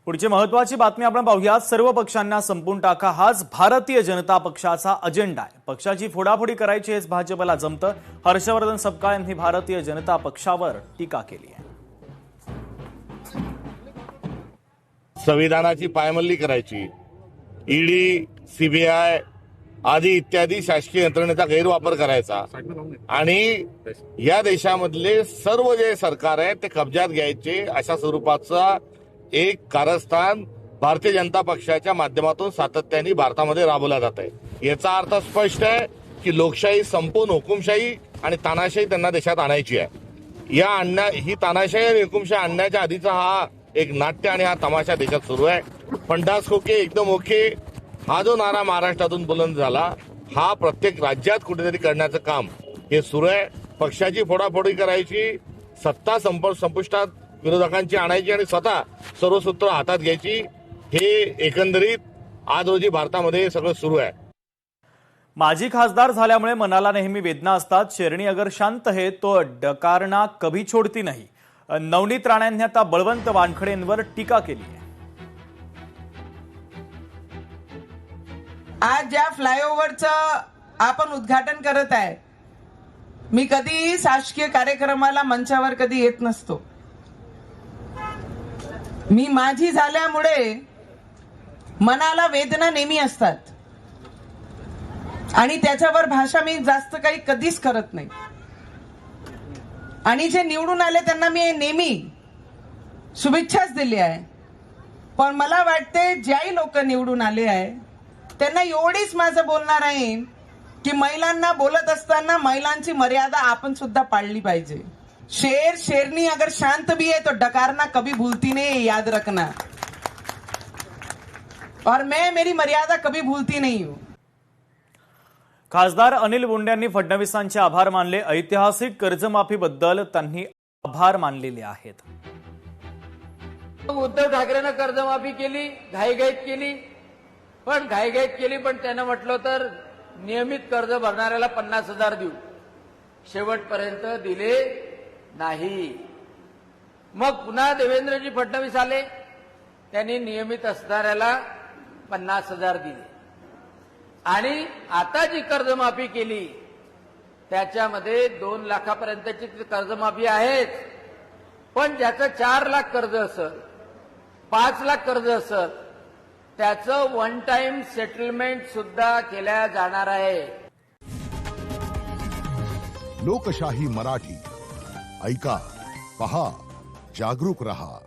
पुढची महत्त्वाची बातमी आपण पाहूया। सर्व पक्षांना संपून टाका हाच भारतीय जनता पक्षाचा अजेंडा आहे। पक्षाची फोडाफोडी करायची हेच भाजपला जमतं। हर्षवर्धन सपकाळ यांनी भारतीय जनता पक्षावर टीका केली आहे। संविधानाची पायमल्ली करायची, ईडी, सीबीआय आदी इत्यादी शासकीय यंत्रणेचा गैरवापर करायचा आणि या देशामधले सर्व जे सरकार आहे ते कब्जात घ्यायचे अशा स्वरूपाचा एक कारस्थान भारतीय जनता पक्षाच्या माध्यमातून सातत्याने भारतामध्ये राबवला जात आहे। याचा अर्थ स्पष्ट आहे की लोकशाही संपून हुकुमशाही आणि तानाशाही त्यांना देशात आणायची आहे। ही तानाशाही आणि हुकुमशाही आणण्याच्या आधीचा हा एक नाट्य आणि हा तमाशा देशात सुरू आहे। पन्नास खोके एकदम ओके हा जो नारा महाराष्ट्रातून बुलंद झाला हा प्रत्येक राज्यात कुठेतरी करण्याचं काम हे सुरू आहे। पक्षाची फोडाफोडी करायची, सत्ता संपुष्टात विरोधकांची आणायची आणि स्वतः सर्व सूत्र हातात घ्यायची, हे एकंदरीत आज रोजी भारतामध्ये सगळं सुरू आहे। माजी खासदार झाल्यामुळे मनाला नेहमी वेदना असतात। शेरणी अगर शांत है तो डकारना कभी छोड़ती नहीं। नवनीत राणेंनी आता बळवंत वानखडेंवर टीका केली आहे। आज ज्या फ्लायओव्हरचं आपण उद्घाटन करत आहे, मी कधी शासकीय कार्यक्रमाला मंचावर कधी येत नसतो। मी माझी झाल्यामुळे मनाला वेदना नेहमी असतात आणि त्याच्यावर भाषा मी जास्त काही कधीच करत नाही। आणि जे निवडून आले त्यांना मी नेहमी शुभेच्छाच दिली आहे। पण मला वाटते ज्याही लोक निवडून आले आहे त्यांना एवढीच माझं बोलणार आहे की महिलांना बोलत असताना महिलांची मर्यादा आपण सुद्धा पाळली पाहिजे। शेर शेरनी अगर शांत भी है तो डकारना कभी भूलती नहीं, याद रखना। और मैं मेरी मर्यादा कभी भूलती नहीं हूं। खासदार अनिल बोंडे यांनी फडणवीसांचे आभार मानले। ऐतिहासिक कर्जमाफीबद्दल त्यांनी आभार मानलेले आहेत। उद्धव ठाकरेंना कर्जमाफी केली, घाईघाईत केली, पण त्यानं म्हटलं तर नियमित कर्ज भरणाऱ्याला 50,000 देऊ, शेवटपर्यंत दिले नाही। मग पुन्हा देवेंद्रजी फडणवीस आले, त्यांनी नियमित असणाऱ्याला 50,000 दिले आणि आता जी कर्जमाफी केली त्याच्यामध्ये 2 लाखापर्यंतची कर्जमाफी आहेच, पण ज्याचं 4 लाख कर्ज असत, 5 लाख कर्ज असत, त्याचं वन टाइम सेटलमेंट सुद्धा केल्या जाणार आहे। लोकशाही मराठी ऐका, पहा, जागरूक रहा।